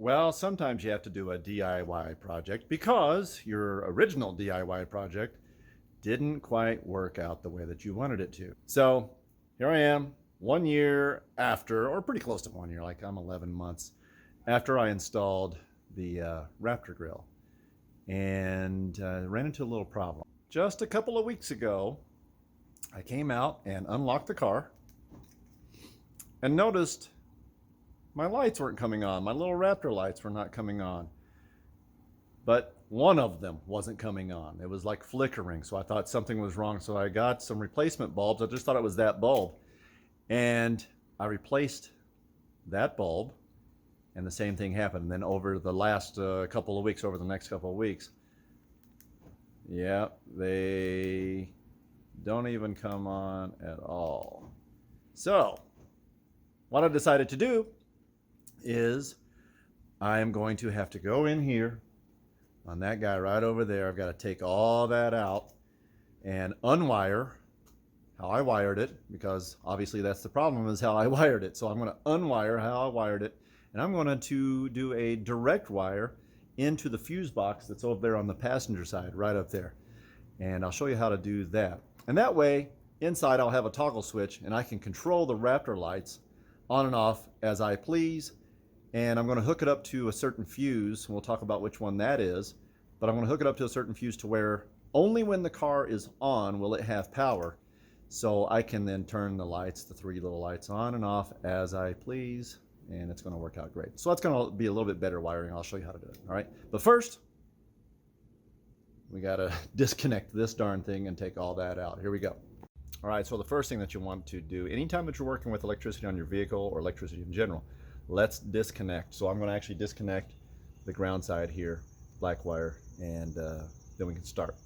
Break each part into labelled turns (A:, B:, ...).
A: Well, sometimes you have to do a DIY project because your original DIY project didn't quite work out the way that you wanted it to. So here I am, 1 year after, or pretty close to 1 year, like I'm 11 months after I installed the Raptor grill, and ran into a little problem. Just a couple of weeks ago, I came out and unlocked the car and noticed my lights weren't coming on. My little Raptor lights were not coming on. But one of them wasn't coming on. It was like flickering, so I thought something was wrong. So I got some replacement bulbs. I just thought it was that bulb. And I replaced that bulb, and the same thing happened. And then over the last couple of weeks, over the next couple of weeks, yeah, they don't even come on at all. So what I decided to do is I am going to have to go in here on that guy right over there. I've got to take all that out and unwire how I wired it, because obviously that's the problem, is how I wired it. So I'm going to unwire how I wired it, and I'm going to do a direct wire into the fuse box that's over there on the passenger side, right up there. And I'll show you how to do that. And that way, inside I'll have a toggle switch, and I can control the Raptor lights on and off as I please. And I'm going to hook it up to a certain fuse, and we'll talk about which one that is. But I'm going to hook it up to a certain fuse to where only when the car is on will it have power. So I can then turn the lights, the three little lights, on and off as I please, and it's going to work out great. So that's going to be a little bit better wiring. I'll show you how to do it. All right. But first, we got to disconnect this darn thing and take all that out. Here we go. All right. So the first thing that you want to do, anytime that you're working with electricity on your vehicle or electricity in general, let's disconnect. So I'm going to actually disconnect the ground side here, black wire, and then we can start.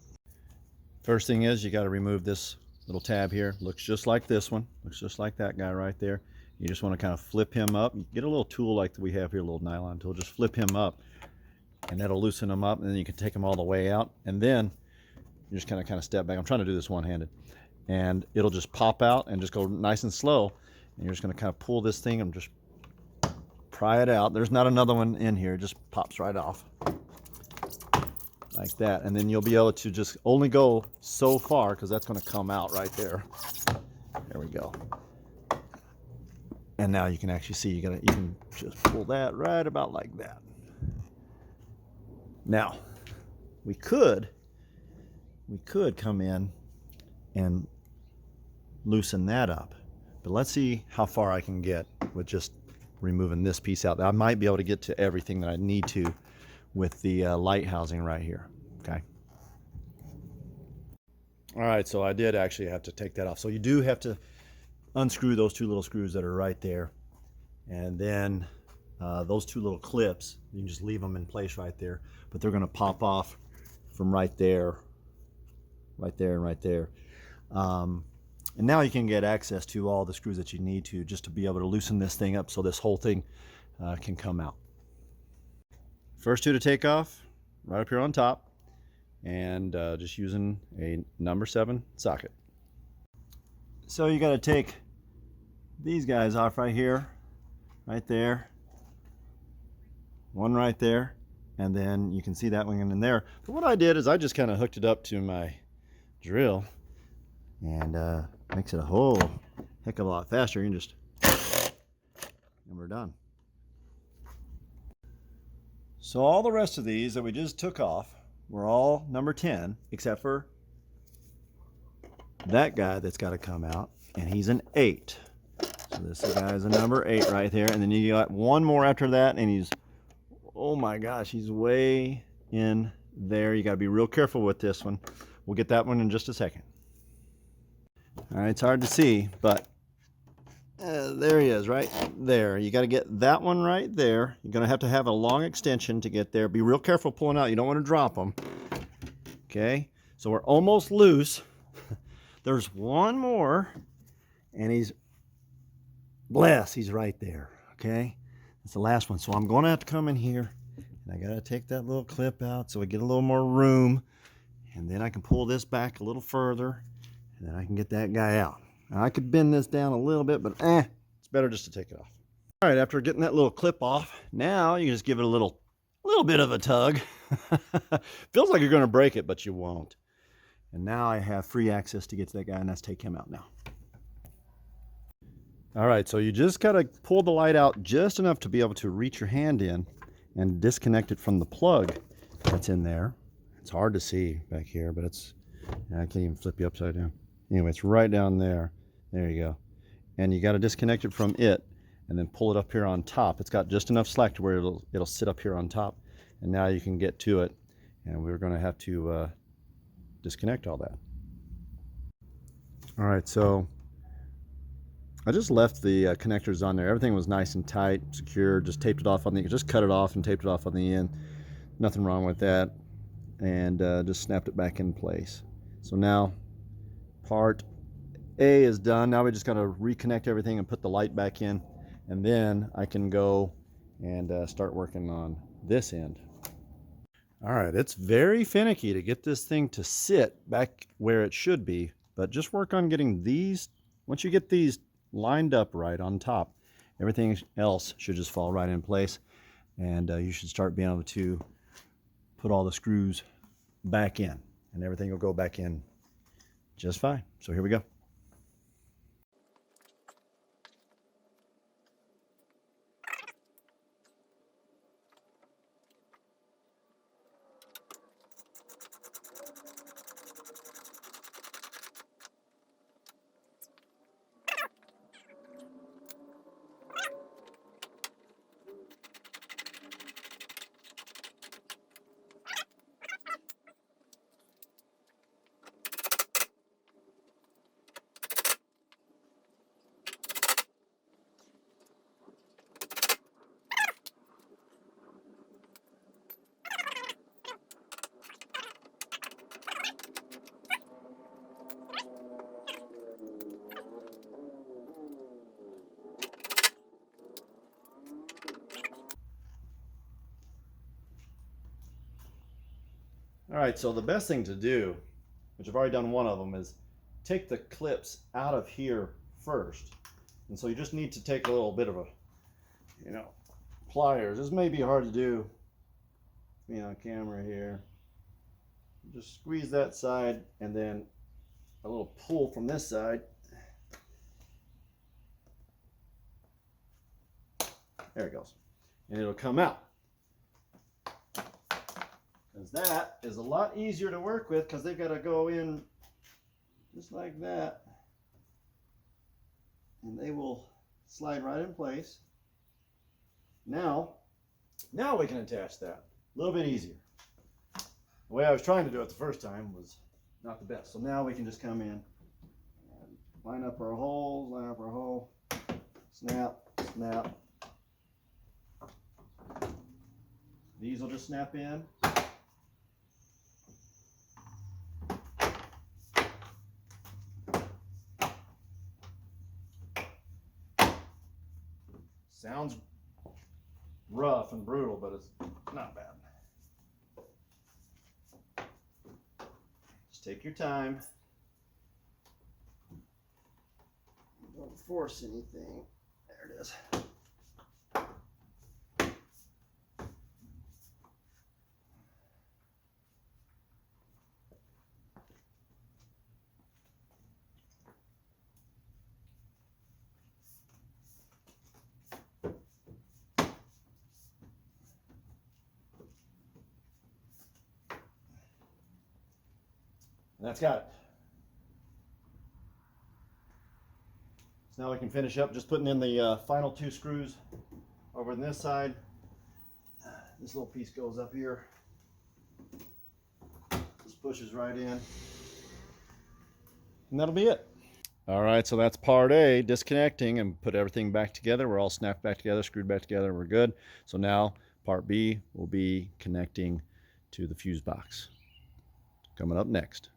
A: First thing is, you got to remove this little tab here. Looks just like this one. Looks just like that guy right there. You just want to kind of flip him up. You get a little tool like we have here, a little nylon tool. Just flip him up, and that'll loosen him up, and then you can take him all the way out. And then you just kind of step back. I'm trying to do this one-handed, and it'll just pop out and just go nice and slow. And you're just going to kind of pull this thing and just pry it out. There's not another one in here. It just pops right off like that. And then you'll be able to just only go so far, because that's going to come out right there. There we go. And now you can actually see, you can just pull that right about like that. Now we could come in and loosen that up, but let's see how far I can get with just removing this piece out. I might be able to get to everything that I need to with the light housing right here. Okay. All right, so I did actually have to take that off. So you do have to unscrew those two little screws that are right there, and then those two little clips, you can just leave them in place right there, but they're going to pop off from right there, right there, and right there. And now you can get access to all the screws that you need to, just to be able to loosen this thing up so this whole thing can come out. First two to take off, right up here on top, and just using a number 7 socket. So you got to take these guys off right here, right there, one right there, and then you can see that one in there. But what I did is I just kind of hooked it up to my drill, and makes it a whole heck of a lot faster. You can just, and we're done. So all the rest of these that we just took off were all number 10, except for that guy that's got to come out, and he's an 8. So this guy is a number 8 right there, and then you got one more after that, and he's, oh my gosh, he's way in there. You got to be real careful with this one. We'll get that one in just a second. All right, it's hard to see, but there he is right there. You got to get that one right there. You're going to have a long extension to get there. Be real careful pulling out. You don't want to drop them. Okay, so we're almost loose. There's one more, and he's right there. Okay, that's the last one. So I'm going to have to come in here, and I got to take that little clip out so we get a little more room, and then I can pull this back a little further, and then I can get that guy out. Now, I could bend this down a little bit, but it's better just to take it off. All right, after getting that little clip off, now you just give it a little bit of a tug. Feels like you're going to break it, but you won't. And now I have free access to get to that guy, and let's take him out now. All right, so you just got to pull the light out just enough to be able to reach your hand in and disconnect it from the plug that's in there. It's hard to see back here, but it's, I can't even flip you upside down. Anyway, it's right down there. There you go. And you got to disconnect it from it and then pull it up here on top. It's got just enough slack to where it'll sit up here on top. And now you can get to it. And we're going to have to disconnect all that. All right, so I just left the connectors on there. Everything was nice and tight, secure. Just taped it off on the, just cut it off and taped it off on the end. Nothing wrong with that. And just snapped it back in place. So now part A is done. Now we just got to reconnect everything and put the light back in. And then I can go and start working on this end. All right, it's very finicky to get this thing to sit back where it should be, but just work on getting these. Once you get these lined up right on top, everything else should just fall right in place, and you should start being able to put all the screws back in, and everything will go back in just fine. So here we go. All right, so the best thing to do, which I've already done one of them, is take the clips out of here first. And so you just need to take a little bit of a, pliers. This may be hard to do, on camera here. Just squeeze that side and then a little pull from this side. There it goes. And it'll come out. Because that is a lot easier to work with because they've got to go in just like that. And they will slide right in place. Now we can attach that. A little bit easier. The way I was trying to do it the first time was not the best. So now we can just come in and line up our hole, snap, snap. These will just snap in. Sounds rough and brutal, but it's not bad. Just take your time. Don't force anything. There it is. And that's got it. So now we can finish up just putting in the final 2 screws over on this side. This little piece goes up here. This pushes right in. And that'll be it. All right, so that's part A, disconnecting and put everything back together. We're all snapped back together, screwed back together, we're good. So now part B will be connecting to the fuse box. Coming up next.